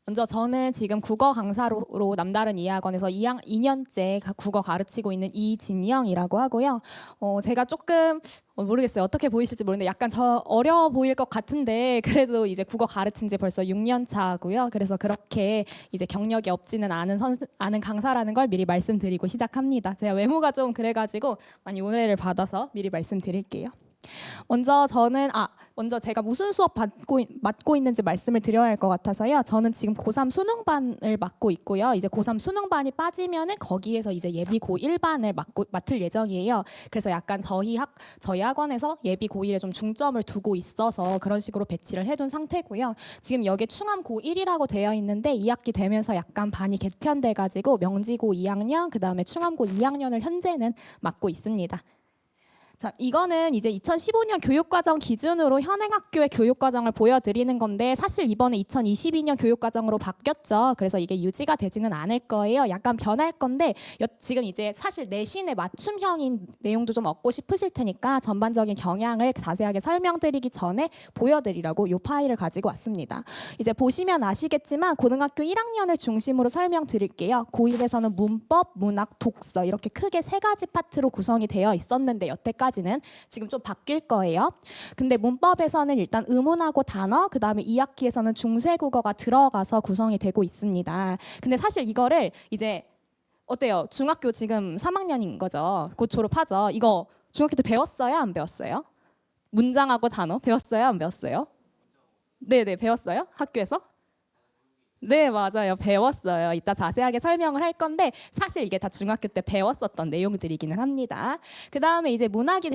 먼저 저는 지금 국어 강사로 남다른 이해학원에서 2년째 국어 가르치고 있는 이진영이라고 하고요. 제가 조금 모르겠어요. 어떻게 보이실지 모르는데 약간 저 어려 보일 것 같은데 그래도 이제 국어 가르친 지 벌써 6년 차고요. 그래서 그렇게 이제 경력이 없지는 않은 강사라는 걸 미리 말씀드리고 시작합니다. 제가 외모가 좀 그래가지고 많이 오해를 받아서 미리 말씀드릴게요. 먼저 제가 무슨 수업 맡고 있는지 말씀을 드려야 할 것 같아서요. 저는 지금 고3 수능반을 맡고 있고요. 이제 고3 수능반이 빠지면은 거기에서 이제 예비 고1반을 맡을 예정이에요. 그래서 약간 저희 학원에서 예비 고1에 좀 중점을 두고 있어서 그런 식으로 배치를 해둔 상태고요. 지금 여기 충암 고1이라고 되어 있는데 2학기 되면서 약간 반이 개편돼가지고 명지고 2학년, 그 다음에 충암고 2학년을 현재는 맡고 있습니다. 자, 이거는 이제 2015년 교육과정 기준으로 현행학교의 교육과정을 보여드리는 건데 사실 이번에 2022년 교육과정으로 바뀌었죠. 그래서 이게 유지가 되지는 않을 거예요. 약간 변할 건데 지금 이제 사실 내신의 맞춤형인 내용도 좀 얻고 싶으실 테니까 전반적인 경향을 자세하게 설명드리기 전에 보여드리려고 이 파일을 가지고 왔습니다. 이제 보시면 아시겠지만 고등학교 1학년을 중심으로 설명드릴게요. 고1에서는 문법, 문학, 독서 이렇게 크게 세 가지 파트로 구성이 되어 있었는데 여태까지 는 지금 좀 바뀔 거예요. 근데 문법에서는 일단 의문하고 단어, 그 다음에 2학기에서는 중세국어가 들어가서 구성이 되고 있습니다. 근데 사실 이거를 이제 어때요? 중학교 지금 3학년인 거죠. 곧 졸업하죠. 이거 중학교 때 배웠어요? 안 배웠어요? 문장하고 단어 배웠어요? 안 배웠어요? 네네, 배웠어요? 학교에서? 네, 맞아요. 배웠어요. 이따 자세하게 설명을 할 건데 사실 이게 다 중학교 때 배웠었던 내용들이기는 합니다. 그 다음에 이제 문학이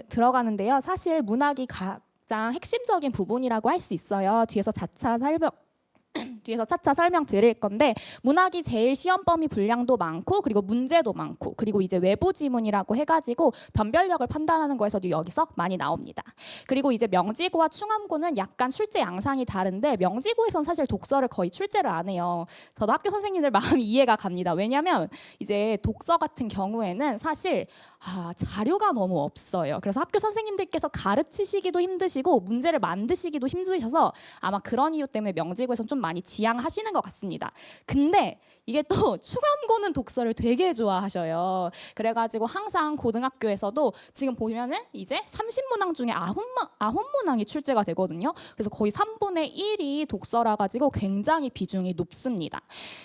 들어가는데요. 사실 문학이 가장 핵심적인 부분이라고 할 수 있어요. 뒤에서 차차 설명드릴 건데 문학이 제일 시험 범위 분량도 많고 그리고 문제도 많고 그리고 이제 외부 지문이라고 해가지고 변별력을 판단하는 거에서도 여기서 많이 나옵니다. 그리고 이제 명지고와 충암고는 약간 출제 양상이 다른데 명지고에선 사실 독서를 거의 출제를 안 해요. 저도 학교 선생님들 마음이 이해가 갑니다. 왜냐하면 이제 독서 같은 경우에는 사실 자료가 너무 없어요. 그래서 학교 선생님들께서 가르치시기도 힘드시고 문제를 만드시기도 힘드셔서 아마 그런 이유 때문에 명지고에선 좀 많이 지양하시는 것 같습니다. 근데 이게 또 충암고는 독서를 되게 좋아하셔요. 그래가지고 항상 고등학교에서도 지금 보면은 이제 30문항 중에 9문항이 출제가 되거든요. 그래서 거의 3분의 1이 독서라 가지고 굉장히 비중이 높습니다.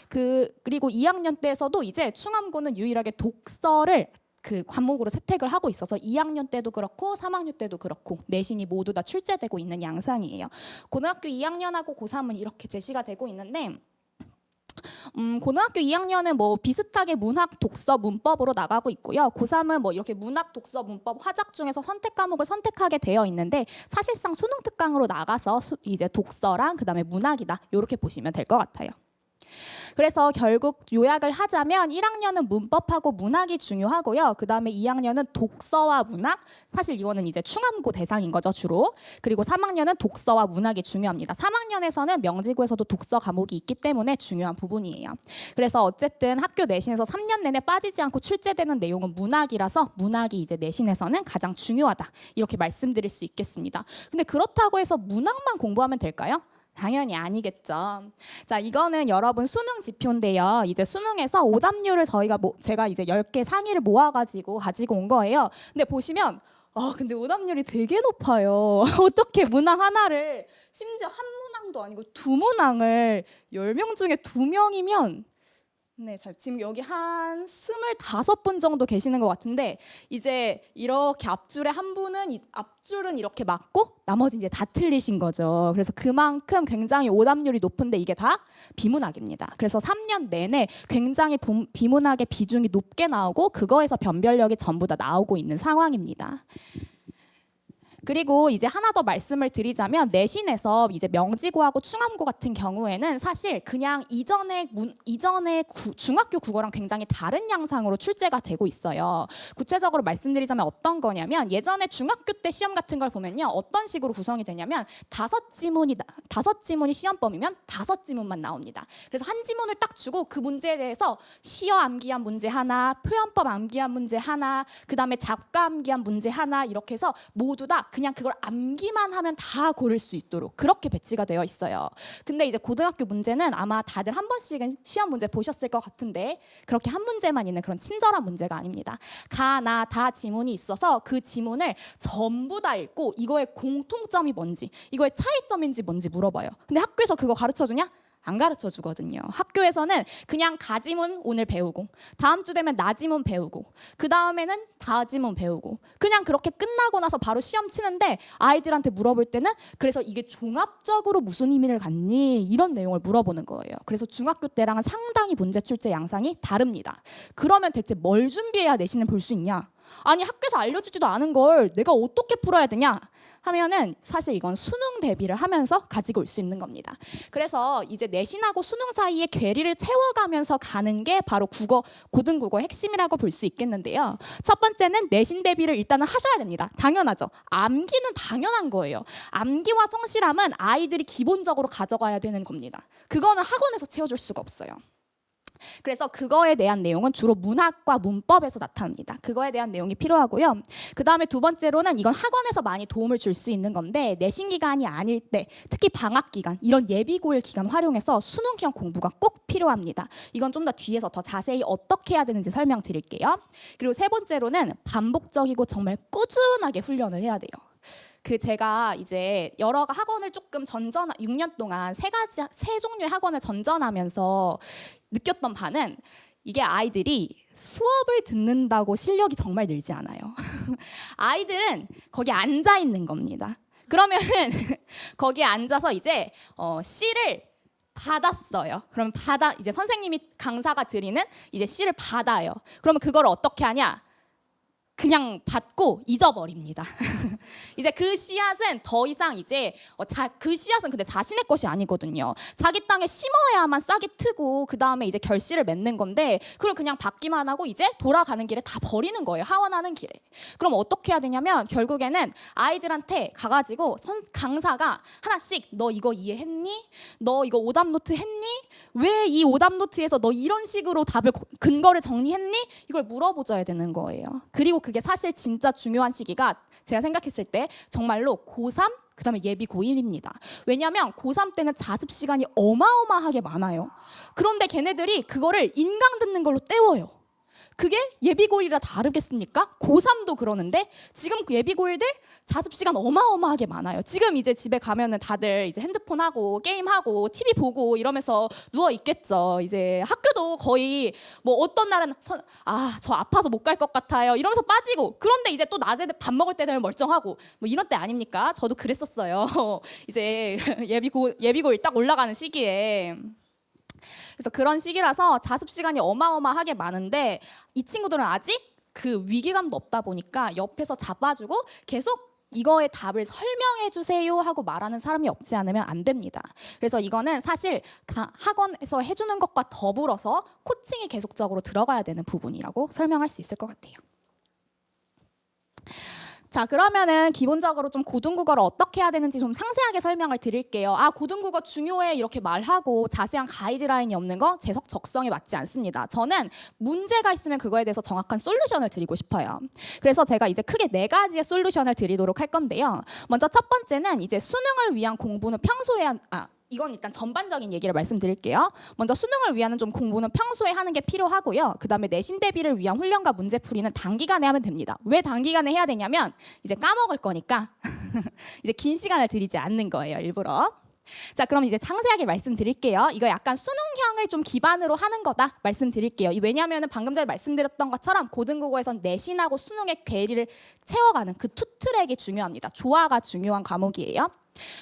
그리고 2학년 때에서도 이제 충암고는 유일하게 독서를 그 과목으로 채택을 하고 있어서 2학년 때도 그렇고 3학년 때도 그렇고 내신이 모두 다 출제되고 있는 양상이에요. 고등학교 2학년하고 고3은 이렇게 제시가 되고 있는데 고등학교 2학년은 뭐 비슷하게 문학, 독서, 문법으로 나가고 있고요. 고3은 뭐 이렇게 문학, 독서, 문법 화작 중에서 선택 과목을 선택하게 되어 있는데 사실상 수능 특강으로 나가서 이제 독서랑 그다음에 문학이다 이렇게 보시면 될 것 같아요. 그래서 결국 요약을 하자면 1학년은 문법하고 문학이 중요하고요. 그 다음에 2학년은 독서와 문학, 사실 이거는 이제 충암고 대상인 거죠 주로. 그리고 3학년은 독서와 문학이 중요합니다. 3학년에서는 명지고에서도 독서 과목이 있기 때문에 중요한 부분이에요. 그래서 어쨌든 학교 내신에서 3년 내내 빠지지 않고 출제되는 내용은 문학이라서 문학이 이제 내신에서는 가장 중요하다 이렇게 말씀드릴 수 있겠습니다. 근데 그렇다고 해서 문학만 공부하면 될까요? 당연히 아니겠죠. 자, 이거는 여러분 수능 지표인데요. 이제 수능에서 오답률을 제가 이제 10개 상위를 모아가지고 가지고 온 거예요. 근데 보시면 근데 오답률이 되게 높아요. 어떻게 문항 하나를 심지어 한 문항도 아니고 두 문항을 10명 중에 2명이면 네, 지금 여기 한 25분 정도 계시는 것 같은데 이제 이렇게 앞줄에 한 분은 앞줄은 이렇게 맞고 나머지 이제 다 틀리신 거죠. 그래서 그만큼 굉장히 오답률이 높은데 이게 다 비문학입니다. 그래서 3년 내내 굉장히 비문학의 비중이 높게 나오고 그거에서 변별력이 전부 다 나오고 있는 상황입니다. 그리고 이제 하나 더 말씀을 드리자면 내신에서 이제 명지고하고 충암고 같은 경우에는 사실 그냥 이전의 중학교 국어랑 굉장히 다른 양상으로 출제가 되고 있어요. 구체적으로 말씀드리자면 어떤 거냐면 예전에 중학교 때 시험 같은 걸 보면요. 어떤 식으로 구성이 되냐면 5지문이 시험범위면 5지문만 나옵니다. 그래서 한 지문을 딱 주고 그 문제에 대해서 시어 암기한 문제 하나, 표현법 암기한 문제 하나, 그 다음에 작가 암기한 문제 하나 이렇게 해서 모두 다 그냥 그걸 암기만 하면 다 고를 수 있도록 그렇게 배치가 되어 있어요. 근데 이제 고등학교 문제는 아마 다들 한 번씩은 시험 문제 보셨을 것 같은데 그렇게 한 문제만 있는 그런 친절한 문제가 아닙니다. 가, 나, 다 지문이 있어서 그 지문을 전부 다 읽고 이거의 공통점이 뭔지, 이거의 차이점인지 뭔지 물어봐요. 근데 학교에서 그거 가르쳐주냐? 안 가르쳐 주거든요. 학교에서는 그냥 가지문 오늘 배우고 다음 주 되면 나지문 배우고 그 다음에는 다지문 배우고 그냥 그렇게 끝나고 나서 바로 시험 치는데 아이들한테 물어볼 때는 그래서 이게 종합적으로 무슨 의미를 갖니? 이런 내용을 물어보는 거예요. 그래서 중학교 때랑은 상당히 문제 출제 양상이 다릅니다. 그러면 대체 뭘 준비해야 내신을 볼 수 있냐? 아니 학교에서 알려주지도 않은 걸 내가 어떻게 풀어야 되냐? 하면은 사실 이건 수능 대비를 하면서 가지고 올 수 있는 겁니다. 그래서 이제 내신하고 수능 사이에 괴리를 채워가면서 가는 게 바로 고등국어의 핵심이라고 볼 수 있겠는데요. 첫 번째는 내신 대비를 일단은 하셔야 됩니다. 당연하죠. 암기는 당연한 거예요. 암기와 성실함은 아이들이 기본적으로 가져가야 되는 겁니다. 그거는 학원에서 채워줄 수가 없어요. 그래서 그거에 대한 내용은 주로 문학과 문법에서 나타납니다. 그거에 대한 내용이 필요하고요. 그 다음에 두 번째로는 이건 학원에서 많이 도움을 줄 수 있는 건데 내신 기간이 아닐 때 특히 방학 기간 이런 예비고일 기간 활용해서 수능형 공부가 꼭 필요합니다. 이건 좀 더 뒤에서 더 자세히 어떻게 해야 되는지 설명드릴게요. 그리고 세 번째로는 반복적이고 정말 꾸준하게 훈련을 해야 돼요. 제가 이제 여러 학원을 조금 6년 동안 세 종류의 학원을 전전하면서 느꼈던 바는 이게 아이들이 수업을 듣는다고 실력이 정말 늘지 않아요. 아이들은 거기 앉아 있는 겁니다. 그러면은 거기에 앉아서 이제 C를 받았어요. 그럼 이제 선생님이 강사가 드리는 이제 C를 받아요. 그러면 그걸 어떻게 하냐? 그냥 받고 잊어버립니다. 이제 그 씨앗은 더 이상 이제 그 씨앗은 근데 자신의 것이 아니거든요. 자기 땅에 심어야만 싹이 트고 그 다음에 이제 결실을 맺는 건데 그걸 그냥 받기만 하고 이제 돌아가는 길에 다 버리는 거예요. 하원하는 길에. 그럼 어떻게 해야 되냐면 결국에는 아이들한테 가가지고 강사가 하나씩 너 이거 이해했니? 너 이거 오답 노트 했니? 왜 이 오답 노트에서 너 이런 식으로 답을 근거를 정리했니? 이걸 물어보셔야 되는 거예요. 그리고 그게 사실 진짜 중요한 시기가 제가 생각했을 때 정말로 고3 그다음에 예비 고1입니다. 왜냐하면 고3 때는 자습 시간이 어마어마하게 많아요. 그런데 걔네들이 그거를 인강 듣는 걸로 때워요. 그게 예비 고1이라 다르겠습니까? 고3도 그러는데 지금 그 예비 고1들 자습 시간 어마어마하게 많아요. 지금 이제 집에 가면은 다들 이제 핸드폰 하고 게임 하고 TV 보고 이러면서 누워 있겠죠. 이제 학교도 거의 뭐 어떤 날은 저 아파서 못 갈 것 같아요. 이러면서 빠지고 그런데 이제 또 낮에 밥 먹을 때 되면 멀쩡하고 뭐 이런 때 아닙니까? 저도 그랬었어요. 이제 예비 고1 딱 올라가는 시기에. 그래서 그런 시기라서 자습 시간이 어마어마하게 많은데 이 친구들은 아직 그 위기감도 없다 보니까 옆에서 잡아주고 계속 이거의 답을 설명해 주세요 하고 말하는 사람이 없지 않으면 안 됩니다. 그래서 이거는 사실 학원에서 해주는 것과 더불어서 코칭이 계속적으로 들어가야 되는 부분이라고 설명할 수 있을 것 같아요. 자, 그러면은 기본적으로 좀 고등국어를 어떻게 해야 되는지 좀 상세하게 설명을 드릴게요. 고등국어 중요해 이렇게 말하고 자세한 가이드라인이 없는 거 제 적성에 맞지 않습니다. 저는 문제가 있으면 그거에 대해서 정확한 솔루션을 드리고 싶어요. 그래서 제가 이제 크게 4가지의 솔루션을 드리도록 할 건데요. 먼저 첫 번째는 이제 수능을 위한 공부는 평소에 이건 일단 전반적인 얘기를 말씀드릴게요. 먼저 수능을 위한 좀 공부는 평소에 하는 게 필요하고요. 그다음에 내신 대비를 위한 훈련과 문제풀이는 단기간에 하면 됩니다. 왜 단기간에 해야 되냐면 이제 까먹을 거니까 이제 긴 시간을 들이지 않는 거예요. 일부러. 자, 그럼 이제 상세하게 말씀드릴게요. 이거 약간 수능형을 좀 기반으로 하는 거다 말씀드릴게요. 왜냐하면 방금 전에 말씀드렸던 것처럼 고등국어에선 내신하고 수능의 괴리를 채워가는 그 투 트랙이 중요합니다. 조화가 중요한 과목이에요.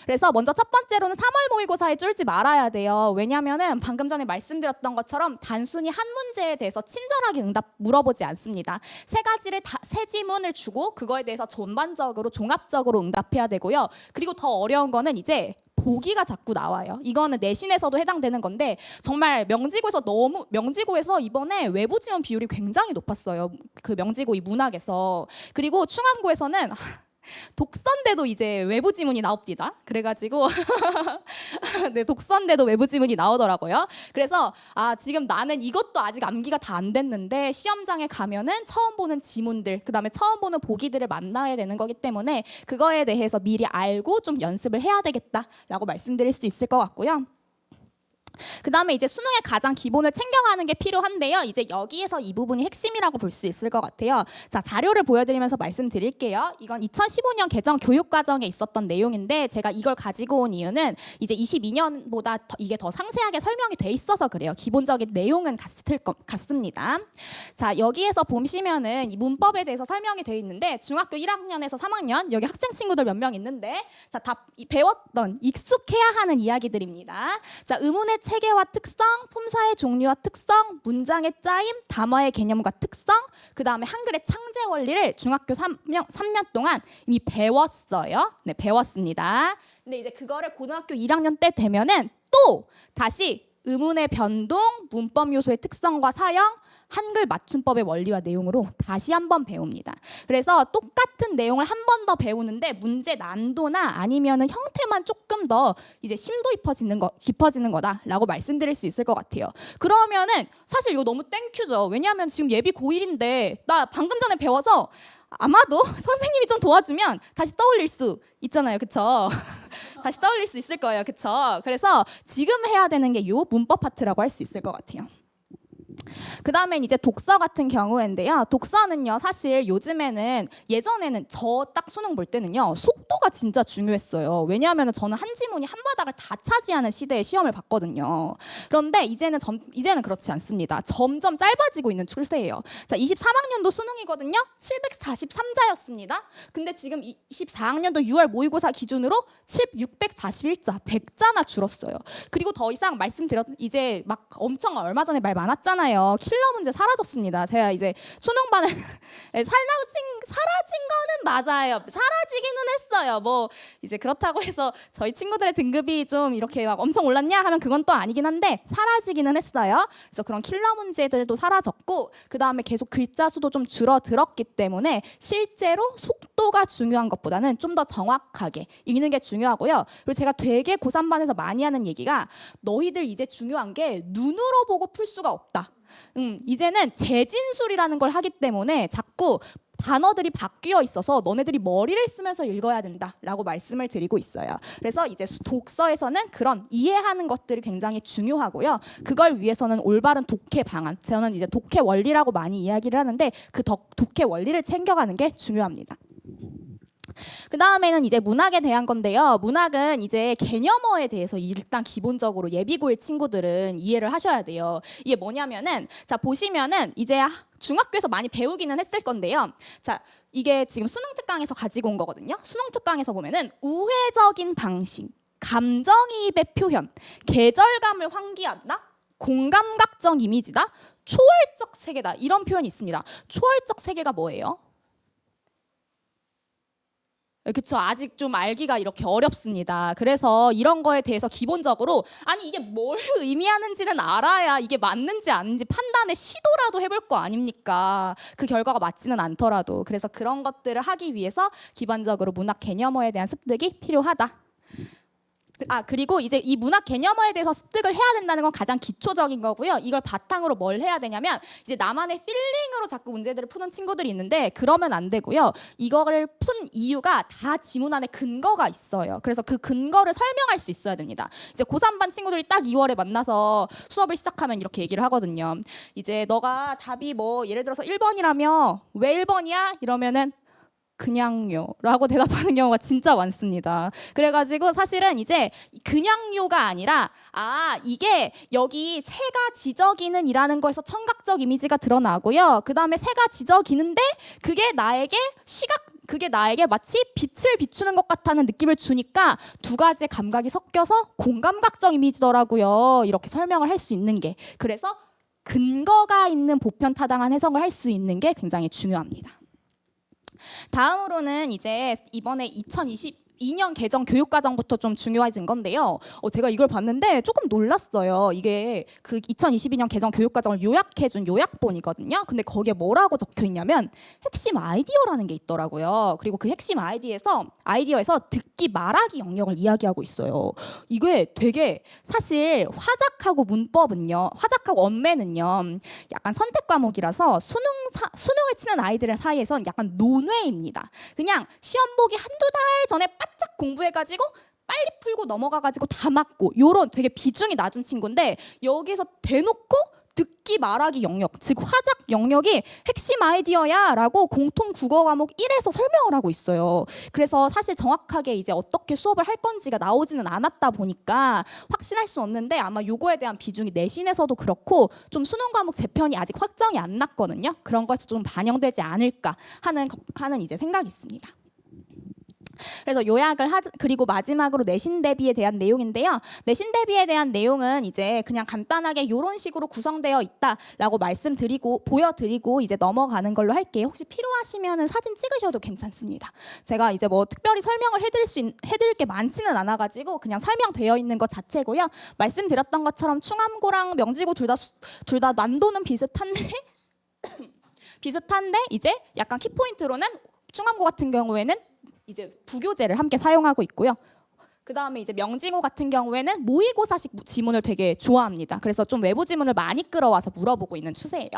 그래서 먼저 첫 번째로는 3월 모의고사에 쫄지 말아야 돼요. 왜냐하면 방금 전에 말씀드렸던 것처럼 단순히 한 문제에 대해서 친절하게 응답 물어보지 않습니다. 세 지문을 주고 그거에 대해서 전반적으로 종합적으로 응답해야 되고요. 그리고 더 어려운 거는 이제 보기가 자꾸 나와요. 이거는 내신에서도 해당되는 건데 정말 명지고에서 이번에 외부 지원 비율이 굉장히 높았어요. 그 명지고 이 문학에서. 그리고 충암고에서는 독선대도 이제 외부 지문이 나옵니다. 그래가지고 네, 독선대도 외부 지문이 나오더라고요. 그래서 지금 나는 이것도 아직 암기가 다 안 됐는데 시험장에 가면은 처음 보는 지문들, 그다음에 처음 보는 보기들을 만나야 되는 거기 때문에 그거에 대해서 미리 알고 좀 연습을 해야 되겠다라고 말씀드릴 수 있을 것 같고요. 그 다음에 이제 수능의 가장 기본을 챙겨가는 게 필요한데요. 이제 여기에서 이 부분이 핵심이라고 볼 수 있을 것 같아요. 자, 자료를 보여드리면서 말씀드릴게요. 이건 2015년 개정 교육과정에 있었던 내용인데 제가 이걸 가지고 온 이유는 이제 22년보다 이게 더 상세하게 설명이 돼 있어서 그래요. 기본적인 내용은 같습니다. 자, 여기에서 보시면은 이 문법에 대해서 설명이 돼 있는데 중학교 1학년에서 3학년 여기 학생 친구들 몇 명 있는데 자, 다 배웠던 익숙해야 하는 이야기들입니다. 자, 의문의 체계와 특성, 품사의 종류와 특성, 문장의 짜임, 담어의 개념과 특성, 그 다음에 한글의 창제 원리를 중학교 3년 동안 이미 배웠어요. 네, 배웠습니다. 근데 이제 그거를 고등학교 1학년 때 되면은 또 다시 의문의 변동, 문법 요소의 특성과 사용, 한글 맞춤법의 원리와 내용으로 다시 한번 배웁니다. 그래서 똑같은 내용을 한 번 더 배우는데 문제 난도나 아니면은 형태만 조금 더 이제 심도 깊어지는 거다라고 말씀드릴 수 있을 것 같아요. 그러면은 사실 이거 너무 땡큐죠. 왜냐하면 지금 예비 고1인데 나 방금 전에 배워서 아마도 선생님이 좀 도와주면 다시 떠올릴 수 있잖아요. 그쵸? 다시 떠올릴 수 있을 거예요. 그쵸? 그래서 지금 해야 되는 게 이 문법 파트라고 할 수 있을 것 같아요. 그 다음엔 이제 독서 같은 경우인데요. 독서는요, 사실 요즘에는 예전에는 저 딱 수능 볼 때는요, 속도가 진짜 중요했어요. 왜냐하면 저는 한 지문이 한 바닥을 다 차지하는 시대의 시험을 봤거든요. 그런데 이제는 그렇지 않습니다. 점점 짧아지고 있는 추세예요. 자, 23학년도 수능이거든요. 743자였습니다. 근데 지금 24학년도 6월 모의고사 기준으로 641자, 100자나 줄었어요. 그리고 더 이상 이제 막 엄청 얼마 전에 말 많았잖아요. 킬러 문제 사라졌습니다. 제가 이제 수능반을 사라진 거는 맞아요. 사라지기는 했어요. 뭐 이제 그렇다고 해서 저희 친구들의 등급이 좀 이렇게 막 엄청 올랐냐 하면 그건 또 아니긴 한데 사라지기는 했어요. 그래서 그런 킬러 문제들도 사라졌고 그 다음에 계속 글자 수도 좀 줄어들었기 때문에 실제로 속도가 중요한 것보다는 좀 더 정확하게 읽는 게 중요하고요. 그리고 제가 되게 고3반에서 많이 하는 얘기가 너희들 이제 중요한 게 눈으로 보고 풀 수가 없다. 이제는 재진술이라는 걸 하기 때문에 자꾸 단어들이 바뀌어 있어서 너네들이 머리를 쓰면서 읽어야 된다라고 말씀을 드리고 있어요. 그래서 이제 독서에서는 그런 이해하는 것들이 굉장히 중요하고요. 그걸 위해서는 올바른 독해 방안, 저는 이제 독해 원리라고 많이 이야기를 하는데 그 독해 원리를 챙겨가는 게 중요합니다. 그 다음에는 이제 문학에 대한 건데요. 문학은 이제 개념어에 대해서 일단 기본적으로 예비고일 친구들은 이해를 하셔야 돼요. 이게 뭐냐면은 자 보시면은 이제 중학교에서 많이 배우기는 했을 건데요. 자 이게 지금 수능 특강에서 가지고 온 거거든요. 수능 특강에서 보면은 우회적인 방식, 감정이입의 표현, 계절감을 환기한다, 공감각적 이미지다, 초월적 세계다 이런 표현이 있습니다. 초월적 세계가 뭐예요? 그쵸. 아직 좀 알기가 이렇게 어렵습니다. 그래서 이런 거에 대해서 기본적으로 아니 이게 뭘 의미하는지는 알아야 이게 맞는지 아닌지 판단의 시도라도 해볼 거 아닙니까? 그 결과가 맞지는 않더라도. 그래서 그런 것들을 하기 위해서 기본적으로 문학 개념어에 대한 습득이 필요하다. 그리고 이제 이 문학 개념어에 대해서 습득을 해야 된다는 건 가장 기초적인 거고요. 이걸 바탕으로 뭘 해야 되냐면 이제 나만의 필링으로 자꾸 문제들을 푸는 친구들이 있는데 그러면 안 되고요. 이거를 푼 이유가 다 지문 안에 근거가 있어요. 그래서 그 근거를 설명할 수 있어야 됩니다. 이제 고3반 친구들이 딱 2월에 만나서 수업을 시작하면 이렇게 얘기를 하거든요. 이제 너가 답이 뭐 예를 들어서 1번이라며 왜 1번이야? 이러면은 그냥요라고 대답하는 경우가 진짜 많습니다. 그래가지고 사실은 이제 그냥요가 아니라 이게 여기 새가 지저귀는 이라는 거에서 청각적 이미지가 드러나고요. 그 다음에 새가 지저귀는데 그게 나에게 마치 빛을 비추는 것 같다는 느낌을 주니까 두 가지의 감각이 섞여서 공감각적 이미지더라고요. 이렇게 설명을 할 수 있는 게. 그래서 근거가 있는 보편타당한 해석을 할 수 있는 게 굉장히 중요합니다. 다음으로는 이제 이번에 2년 개정 교육과정부터 좀 중요해진 건데요. 제가 이걸 봤는데 조금 놀랐어요. 이게 그 2022년 개정 교육과정을 요약해준 요약본이거든요. 근데 거기에 뭐라고 적혀 있냐면 핵심 아이디어라는 게 있더라고요. 그리고 그 핵심 아이디어에서 듣기 말하기 영역을 이야기하고 있어요. 이게 되게 사실 화작하고 문법은요, 화작하고 언매는요, 약간 선택 과목이라서 수능을 치는 아이들 사이에선 약간 논외입니다. 그냥 시험 보기 한두 달 전에 바짝 공부해가지고 빨리 풀고 넘어가가지고 다 맞고 요런 되게 비중이 낮은 친구인데 여기서 대놓고 듣기 말하기 영역, 즉 화작 영역이 핵심 아이디어야 라고 공통 국어 과목 1에서 설명을 하고 있어요. 그래서 사실 정확하게 이제 어떻게 수업을 할 건지가 나오지는 않았다 보니까 확신할 수 없는데 아마 요거에 대한 비중이 내신에서도 그렇고 좀 수능 과목 재편이 아직 확정이 안 났거든요. 그런 것이 좀 반영되지 않을까 하는 이제 생각이 있습니다. 그래서 그리고 마지막으로 내신 대비에 대한 내용인데요. 내신 대비에 대한 내용은 이제 그냥 간단하게 이런 식으로 구성되어 있다라고 보여드리고 이제 넘어가는 걸로 할게요. 혹시 필요하시면은 사진 찍으셔도 괜찮습니다. 제가 이제 뭐 특별히 설명을 해드릴 게 많지는 않아가지고 그냥 설명되어 있는 것 자체고요. 말씀드렸던 것처럼 충암고랑 명지고 둘 다 난도는 비슷한데 이제 약간 키포인트로는 충암고 같은 경우에는 이제 부교재를 함께 사용하고 있고요. 그 다음에 이제 명지고 같은 경우에는 모의고사식 지문을 되게 좋아합니다. 그래서 좀 외부 지문을 많이 끌어와서 물어보고 있는 추세예요.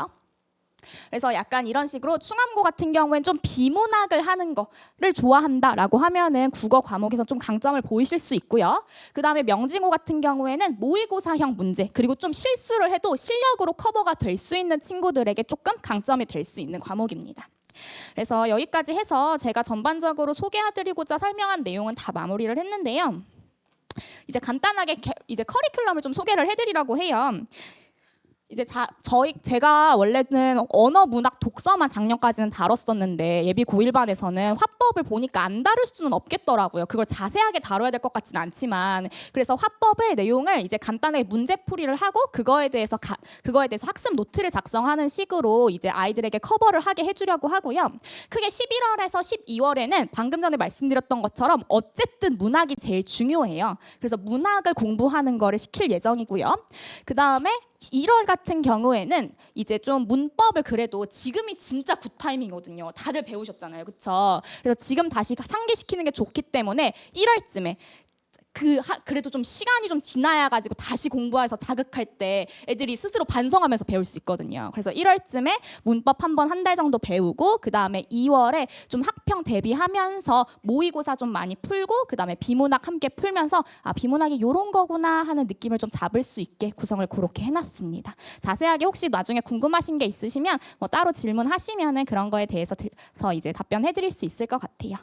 그래서 약간 이런 식으로 충암고 같은 경우에는 좀 비문학을 하는 거를 좋아한다라고 하면은 국어 과목에서 좀 강점을 보이실 수 있고요. 그 다음에 명지고 같은 경우에는 모의고사형 문제 그리고 좀 실수를 해도 실력으로 커버가 될 수 있는 친구들에게 조금 강점이 될 수 있는 과목입니다. 그래서 여기까지 해서 제가 전반적으로 소개해드리고자 설명한 내용은 다 마무리를 했는데요. 이제 간단하게 이제 커리큘럼을 좀 소개를 해드리려고 해요. 이제 제가 원래는 언어, 문학, 독서만 작년까지는 다뤘었는데 예비 고1반에서는 화법을 보니까 안 다룰 수는 없겠더라고요. 그걸 자세하게 다뤄야 될 것 같지는 않지만 그래서 화법의 내용을 이제 간단하게 문제풀이를 하고 그거에 대해서 학습 노트를 작성하는 식으로 이제 아이들에게 커버를 하게 해주려고 하고요. 크게 11월에서 12월에는 방금 전에 말씀드렸던 것처럼 어쨌든 문학이 제일 중요해요. 그래서 문학을 공부하는 거를 시킬 예정이고요. 그 다음에 1월 같은 경우에는 이제 좀 문법을 그래도 지금이 진짜 굿타이밍이거든요. 다들 배우셨잖아요. 그렇죠? 그래서 지금 다시 상기시키는 게 좋기 때문에 1월쯤에 그래도 좀 시간이 좀 지나야 가지고 다시 공부해서 자극할 때 애들이 스스로 반성하면서 배울 수 있거든요. 그래서 1월쯤에 문법 한 달 정도 배우고 그 다음에 2월에 좀 학평 대비하면서 모의고사 좀 많이 풀고 그 다음에 비문학 함께 풀면서 비문학이 이런 거구나 하는 느낌을 좀 잡을 수 있게 구성을 그렇게 해놨습니다. 자세하게 혹시 나중에 궁금하신 게 있으시면 뭐 따로 질문하시면은 그런 거에 대해서 이제 답변해드릴 수 있을 것 같아요.